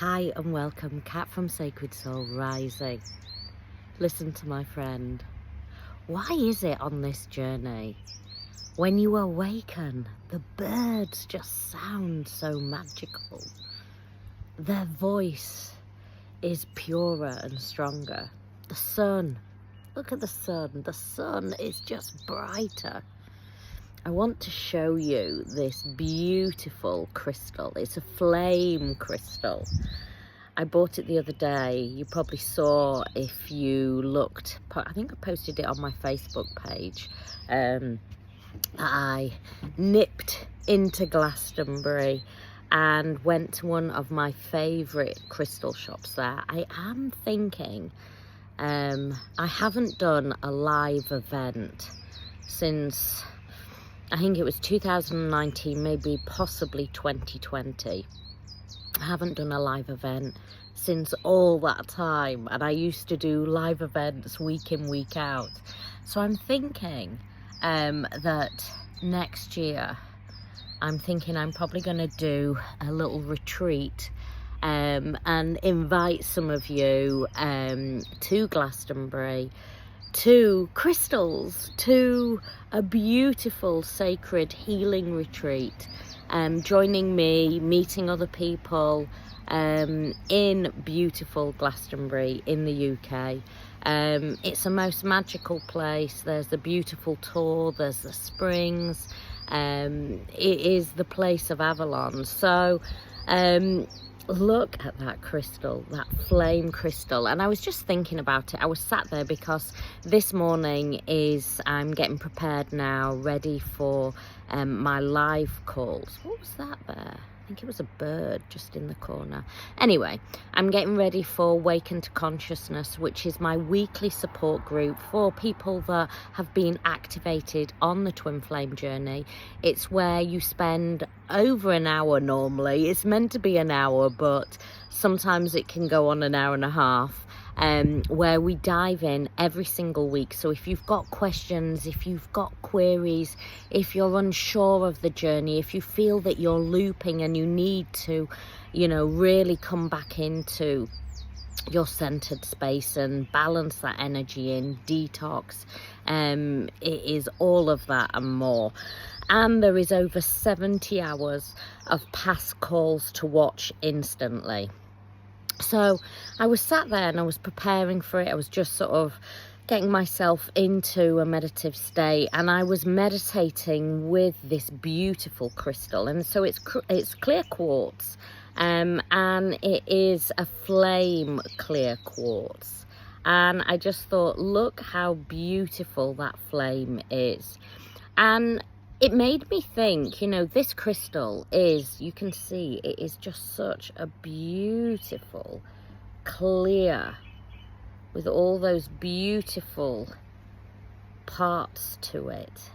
Hi and welcome, Kat from Sacred Soul Rising. Listen to my friend. Why is it on this journey, when you awaken, the birds just sound so magical? Their voice is purer and stronger. The sun, look at the sun is just brighter. I want to show you this beautiful crystal. It's a flame crystal. I bought it the other day. You probably saw if you looked. I think I posted it on my Facebook page. I nipped into Glastonbury and went to one of my favourite crystal shops there. I am thinking, I haven't done a live event since, I think it was 2019, maybe possibly 2020. I haven't done a live event since all that time, and I used to do live events week in, week out. So I'm thinking that next year, I'm probably going to do a little retreat and invite some of you to Glastonbury, to crystals, to a beautiful sacred healing retreat, joining me, meeting other people in beautiful Glastonbury in the UK. It's a most magical place. There's the beautiful Tor, there's the springs, it is the place of Avalon. So look at that crystal, that flame crystal. And I was just thinking about it. I was sat there because this morning I'm getting prepared now, ready for my live calls. What was that there? I think it was a bird just in the corner. Anyway, I'm getting ready for Waken to Consciousness, which is my weekly support group for people that have been activated on the twin flame journey. It's where you spend over an hour normally. It's meant to be an hour, but sometimes it can go on an hour and a half. Where we dive in every single week. So if you've got questions, if you've got queries, if you're unsure of the journey, if you feel that you're looping and you need to, really come back into your centered space and balance that energy in, detox, it is all of that and more. And there is over 70 hours of past calls to watch instantly. So I was sat there and I was preparing for it. I was just sort of getting myself into a meditative state, and I was meditating with this beautiful crystal. And so it's clear quartz, and it is a flame clear quartz. And I just thought, look how beautiful that flame is. And it made me think, this crystal is, you can see, it is just such a beautiful, clear, with all those beautiful parts to it.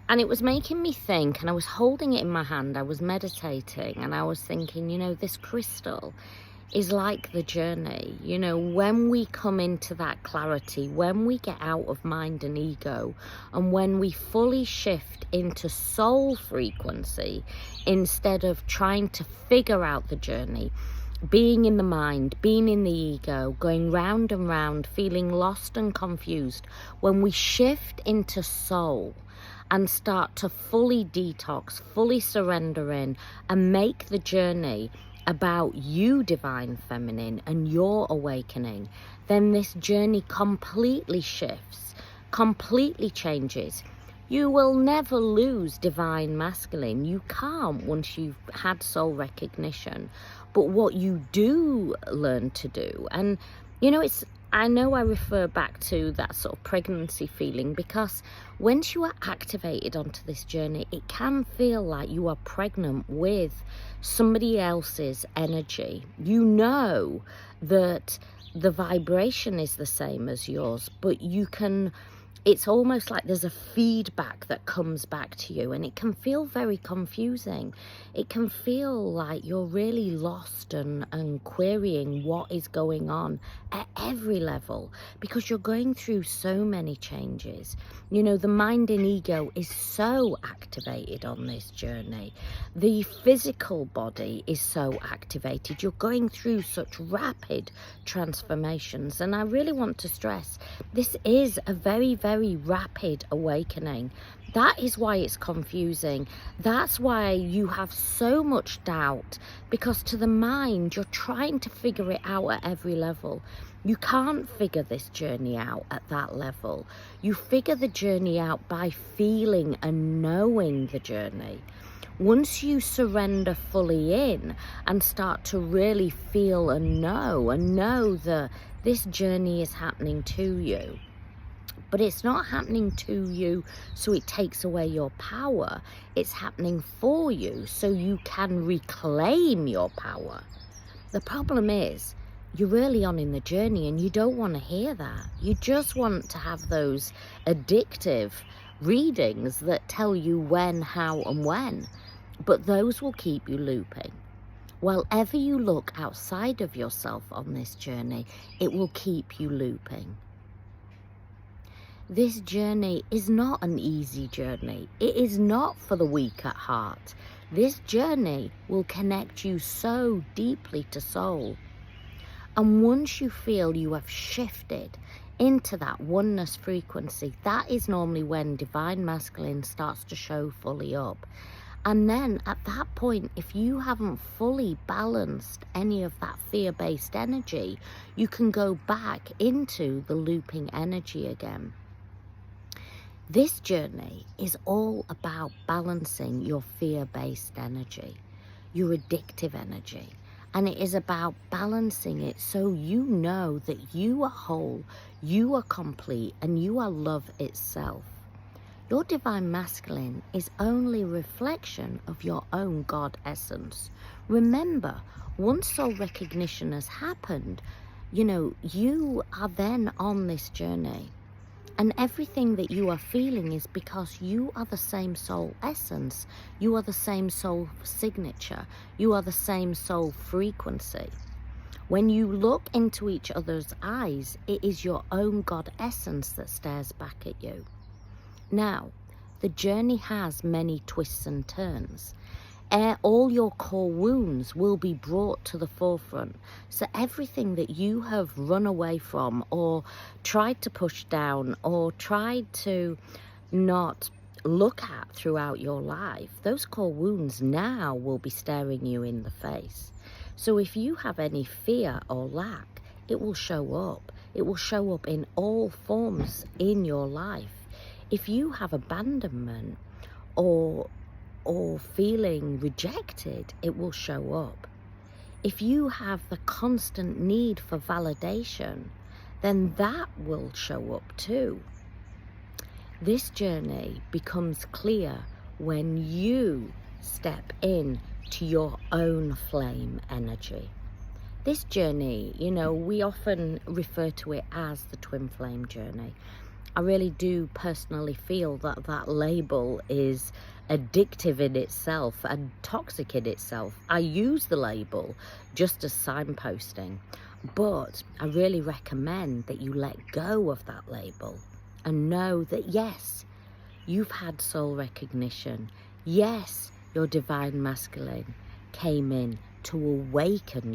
And it was making me think, and I was holding it in my hand, I was meditating, and I was thinking, this crystal is like the journey. When we come into that clarity, when we get out of mind and ego, and when we fully shift into soul frequency, instead of trying to figure out the journey, being in the mind, being in the ego, going round and round, feeling lost and confused, when we shift into soul and start to fully detox, fully surrender in, and make the journey about you, divine feminine, and your awakening, then this journey completely shifts, completely changes. You will never lose divine masculine. You can't once you've had soul recognition. But what you do learn to do, and I know I refer back to that sort of pregnancy feeling, because once you are activated onto this journey, it can feel like you are pregnant with somebody else's energy. You know that the vibration is the same as yours, but you can it's almost like there's a feedback that comes back to you, and it can feel very confusing. It can feel like you're really lost and querying what is going on at every level, because you're going through so many changes. You know, the mind and ego is so activated on this journey. The physical body is so activated. You're going through such rapid transformations, and I really want to stress this is a very, very rapid awakening. That is why it's confusing. That's why you have so much doubt, because to the mind, you're trying to figure it out at every level. You can't figure this journey out at that level. You figure the journey out by feeling and knowing the journey. Once you surrender fully in and start to really feel and know that this journey is happening to you, but it's not happening to you so it takes away your power. It's happening for you so you can reclaim your power. The problem is, you're early on in the journey and you don't want to hear that. You just want to have those addictive readings that tell you when, how, and when. But those will keep you looping. Wherever you look outside of yourself on this journey, it will keep you looping. This journey is not an easy journey. It is not for the weak at heart. This journey will connect you so deeply to soul. And once you feel you have shifted into that oneness frequency, that is normally when Divine Masculine starts to show fully up. And then at that point, if you haven't fully balanced any of that fear-based energy, you can go back into the looping energy again. This journey is all about balancing your fear-based energy, your addictive energy. And it is about balancing it so you know that you are whole, you are complete, and you are love itself. Your Divine Masculine is only a reflection of your own God essence. Remember, once soul recognition has happened, you are then on this journey. And everything that you are feeling is because you are the same soul essence. You are the same soul signature. You are the same soul frequency. When you look into each other's eyes, it is your own God essence that stares back at you. Now, the journey has many twists and turns. All your core wounds will be brought to the forefront. So everything that you have run away from or tried to push down or tried to not look at throughout your life, those core wounds now will be staring you in the face. So if you have any fear or lack, it will show up. It will show up in all forms in your life. If you have abandonment or feeling rejected, it will show up. If you have the constant need for validation, then that will show up too. This journey becomes clear when you step in to your own flame energy. This journey, we often refer to it as the twin flame journey. I really do personally feel that that label is addictive in itself and toxic in itself. I use the label just as signposting, but I really recommend that you let go of that label and know that yes, you've had soul recognition. Yes, your Divine Masculine came in to awaken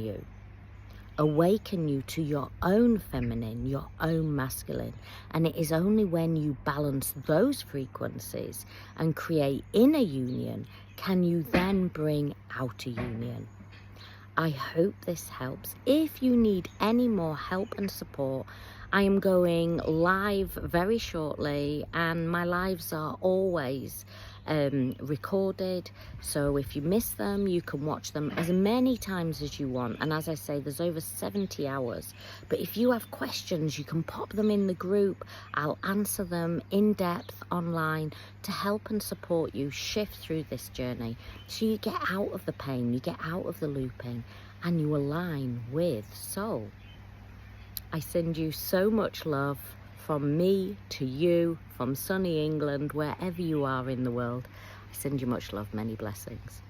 you to your own feminine, your own masculine. And it is only when you balance those frequencies and create inner union can you then bring outer union. I hope this helps. If you need any more help and support, I am going live very shortly, and my lives are always recorded, so if you miss them, you can watch them as many times as you want. And as I say, there's over 70 hours. But if you have questions, you can pop them in the group. I'll answer them in depth online to help and support you shift through this journey, so you get out of the pain, you get out of the looping, and you align with soul. I send you so much love from me to you, from sunny England, wherever you are in the world. I send you much love, many blessings.